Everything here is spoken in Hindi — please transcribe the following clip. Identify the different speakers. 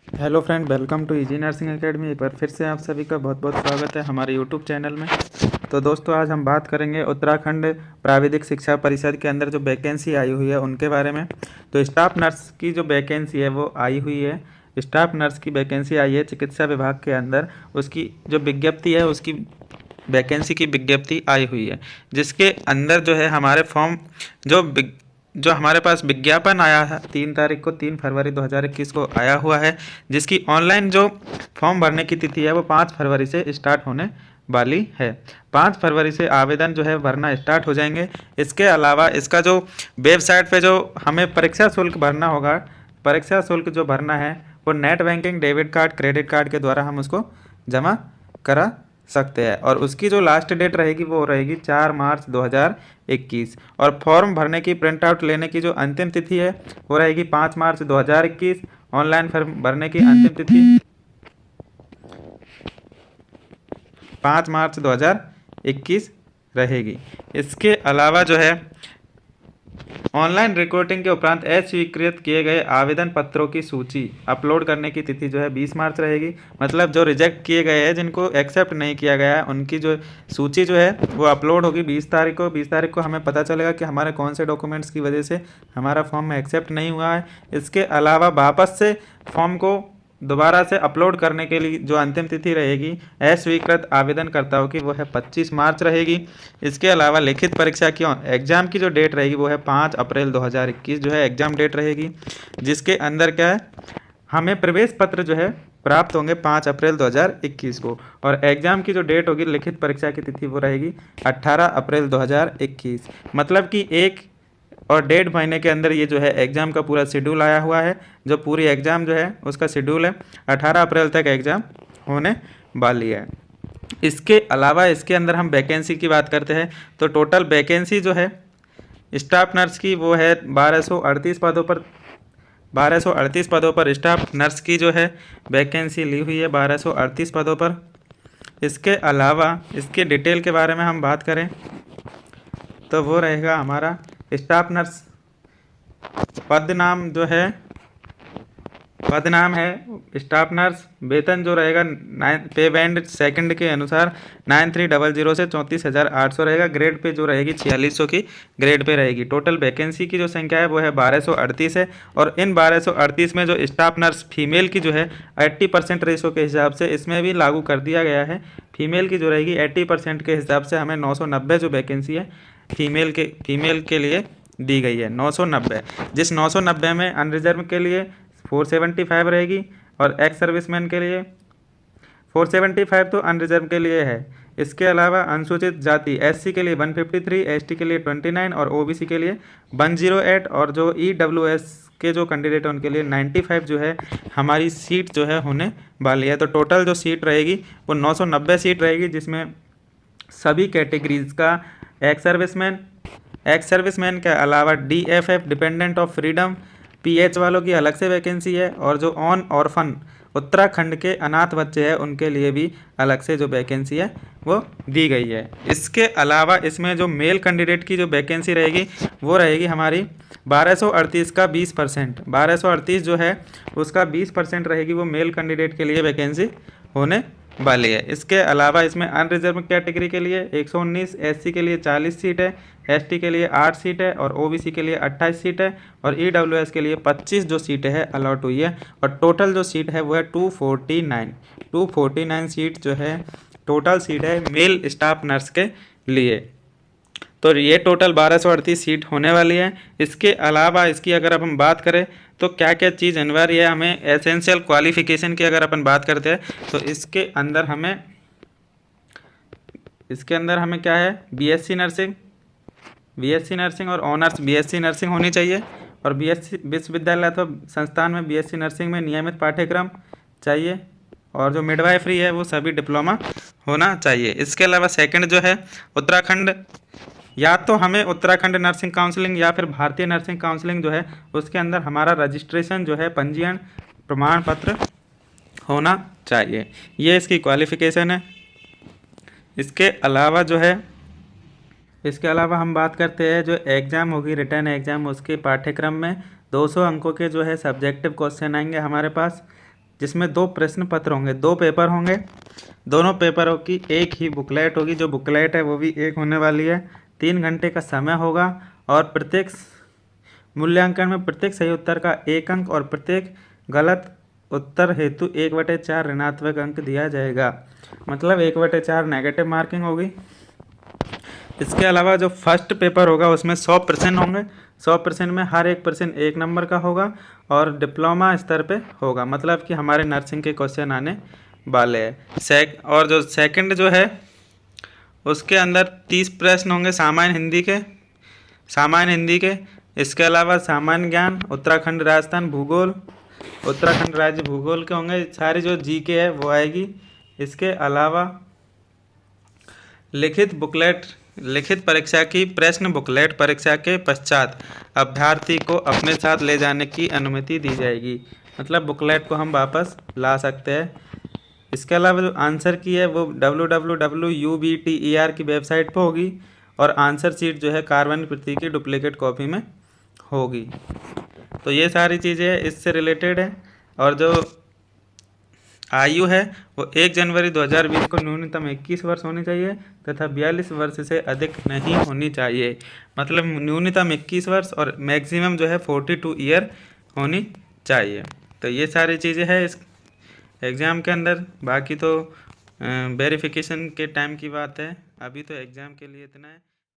Speaker 1: Hello friend, welcome to easy nursing academy पर फिर से आप सभी का बहुत बहुत स्वागत है हमारे यूट्यूब चैनल में। तो दोस्तों, आज हम बात करेंगे उत्तराखंड प्राविधिक शिक्षा परिषद के अंदर जो वैकेंसी आई हुई है उनके बारे में। तो स्टाफ नर्स की जो वैकेंसी है वो आई हुई है। स्टाफ नर्स की वैकेंसी आई है चिकित्सा विभाग के अंदर। उसकी जो विज्ञप्ति है, उसकी वैकेंसी की विज्ञप्ति आई हुई है, जिसके अंदर जो है हमारे फॉर्म जो हमारे पास विज्ञापन आया है 3 तारीख को, 3 फरवरी 2021 को आया हुआ है, जिसकी ऑनलाइन जो फॉर्म भरने की तिथि है वो 5 फरवरी से स्टार्ट होने वाली है। 5 फरवरी से आवेदन जो है भरना स्टार्ट हो जाएंगे। इसके अलावा इसका जो वेबसाइट पे जो हमें परीक्षा शुल्क भरना होगा, परीक्षा शुल्क जो भरना है वो net banking, debit card, credit card के द्वारा हम उसको जमा करा सकते हैं। और उसकी जो लास्ट डेट रहेगी वो रहेगी 4 मार्च 2021। और फॉर्म भरने की प्रिंट आउट लेने की जो अंतिम तिथि है वो रहेगी 5 मार्च 2021। ऑनलाइन फॉर्म भरने की अंतिम तिथि 5 मार्च 2021 रहेगी। इसके अलावा जो है ऑनलाइन रिक्रूटिंग के उपरांत अस्वीकृत किए गए आवेदन पत्रों की सूची अपलोड करने की तिथि जो है 20 मार्च रहेगी। मतलब जो रिजेक्ट किए गए हैं, जिनको एक्सेप्ट नहीं किया गया है, उनकी जो सूची जो है वो अपलोड होगी 20 तारीख को। 20 तारीख को हमें पता चलेगा कि हमारे कौन से डॉक्यूमेंट्स की वजह से हमारा फॉर्म में एक्सेप्ट नहीं हुआ है। इसके अलावा वापस से फॉर्म को दोबारा से अपलोड करने के लिए जो अंतिम तिथि रहेगी अस्वीकृत आवेदनकर्ताओं की वो है 25 मार्च रहेगी। इसके अलावा लिखित परीक्षा की एग्ज़ाम की जो डेट रहेगी वो है 5 अप्रैल 2021 जो है एग्ज़ाम डेट रहेगी, जिसके अंदर क्या है हमें प्रवेश पत्र जो है प्राप्त होंगे 5 अप्रैल 2021 को। और एग्ज़ाम की जो डेट होगी लिखित परीक्षा की तिथि वो रहेगी 18 अप्रैल 2021। मतलब कि 1 और 1.5 महीने के अंदर ये जो है एग्ज़ाम का पूरा शेड्यूल आया हुआ है। जो पूरी एग्ज़ाम जो है उसका शेड्यूल है 18 अप्रैल तक एग्ज़ाम होने वाली है। इसके अलावा इसके अंदर हम वैकेंसी की बात करते हैं तो टोटल वैकेंसी जो है स्टाफ नर्स की वो है 1238 पदों पर। 1238 पदों पर स्टाफ नर्स की जो है वैकेंसी ली हुई है 1238 पदों पर। इसके अलावा इसके डिटेल के बारे में हम बात करें तो वो रहेगा हमारा स्टाफ नर्स पद नाम जो है, पद नाम है स्टाफ नर्स। वेतन जो रहेगा पे बैंड सेकंड के अनुसार 9300 से 34,800 रहेगा। ग्रेड पे जो रहेगी 4600 की ग्रेड पे रहेगी। टोटल वैकेंसी की जो संख्या है वो है 1238 है। और इन 1238 में जो स्टाफ नर्स फीमेल की जो है 80% रेशो के हिसाब से इसमें भी लागू कर दिया गया है। फीमेल की जो रहेगी 80% के हिसाब से हमें 990 जो वैकेंसी है फीमेल के लिए दी गई है 990। जिस 990 में अनरिजर्व के लिए 475 रहेगी और एक्स सर्विसमैन के लिए 475 तो अनरिजर्व के लिए है। इसके अलावा अनुसूचित जाति एससी के लिए 153, एसटी के लिए 29 और ओबीसी के लिए 108 और जो ईडब्ल्यूएस के जो कैंडिडेट हैं उनके लिए 95 जो है हमारी सीट जो है होने वाली है। तो टोटल जो सीट रहेगी वो 990 सीट रहेगी, जिसमें सभी कैटेगरीज का एक्स सर्विसमैन के अलावा DFF dependent of freedom pH वालों की अलग से वैकेंसी है। और जो ऑन ऑर्फन उत्तराखंड के अनाथ बच्चे हैं उनके लिए भी अलग से जो वैकेंसी है वो दी गई है। इसके अलावा इसमें जो मेल कैंडिडेट की जो वैकेंसी रहेगी वो रहेगी हमारी 1238 का 20%। 1238 जो है उसका 20% रहेगी, वो मेल कैंडिडेट के लिए वैकेंसी होने वाली है। इसके अलावा इसमें अनरिजर्व कैटेगरी के लिए 119, एससी के लिए 40 सीट है, एसटी के लिए 8 सीट है और ओबीसी के लिए 28 सीट है और ईडब्ल्यूएस के लिए 25 जो सीटें है अलॉट हुई है। और टोटल जो सीट है वो है 249 सीट जो है टोटल सीट है मेल स्टाफ नर्स के लिए। तो ये टोटल 1238 सीट होने वाली है। इसके अलावा इसकी अगर हम बात करें तो क्या क्या चीज़ अनिवार्य है, हमें एसेंशियल क्वालिफिकेशन की अगर अपन बात करते हैं तो इसके अंदर हमें क्या है बीएससी नर्सिंग और ऑनर्स बीएससी नर्सिंग होनी चाहिए। और बीएससी विश्वविद्यालय अथवा संस्थान में बीएससी नर्सिंग में नियमित पाठ्यक्रम चाहिए। और जो मिडवाइफरी है वो सभी डिप्लोमा होना चाहिए। इसके अलावा सेकंड जो है उत्तराखंड, या तो हमें उत्तराखंड नर्सिंग काउंसलिंग या फिर भारतीय नर्सिंग काउंसलिंग जो है उसके अंदर हमारा रजिस्ट्रेशन जो है पंजीयन प्रमाण पत्र होना चाहिए। ये इसकी क्वालिफ़िकेशन है। इसके अलावा हम बात करते हैं जो एग्ज़ाम होगी रिटर्न एग्ज़ाम, उसके पाठ्यक्रम में 200 अंकों के जो है सब्जेक्टिव क्वेश्चन आएंगे हमारे पास, जिसमें 2 प्रश्न पत्र होंगे, 2 पेपर होंगे। दोनों पेपरों की एक ही बुकलेट होगी, जो बुकलेट है वो भी एक होने वाली है। 3 घंटे का समय होगा और प्रत्येक मूल्यांकन में प्रत्येक सही उत्तर का 1 अंक और प्रत्येक गलत उत्तर हेतु 1/4 ऋणात्मक अंक दिया जाएगा। मतलब 1/4 नेगेटिव मार्किंग होगी। इसके अलावा जो फर्स्ट पेपर होगा उसमें 100 प्रश्न होंगे। 100 प्रश्न में हर एक प्रश्न 1 नंबर का होगा और डिप्लोमा स्तर पे होगा, मतलब कि हमारे नर्सिंग के क्वेश्चन आने वाले हैं। और जो सेकंड जो है उसके अंदर 30 प्रश्न होंगे सामान्य हिंदी के। इसके अलावा सामान्य ज्ञान, उत्तराखंड राज्य भूगोल के होंगे। सारी जो जीके है वो आएगी। इसके अलावा लिखित परीक्षा की प्रश्न बुकलेट परीक्षा के पश्चात अभ्यर्थी को अपने साथ ले जाने की अनुमति दी जाएगी, मतलब बुकलेट को हम वापस ला सकते हैं। इसके अलावा जो आंसर की है वो www.ubter की वेबसाइट पर होगी और आंसर शीट जो है कार्बन प्रति की डुप्लीकेट कॉपी में होगी। तो ये सारी चीज़ें इससे रिलेटेड है। और जो आयु है वो 1 जनवरी 2020 को न्यूनतम 21 वर्ष होनी चाहिए तथा 42 वर्ष से अधिक नहीं होनी चाहिए। मतलब न्यूनतम 21 वर्ष और मैक्सिमम जो है 42 ईयर होनी चाहिए। तो ये सारी चीज़ें हैं इस एग्ज़ाम के अंदर। बाकी तो वेरिफिकेशन के टाइम की बात है, अभी तो एग्ज़ाम के लिए इतना है।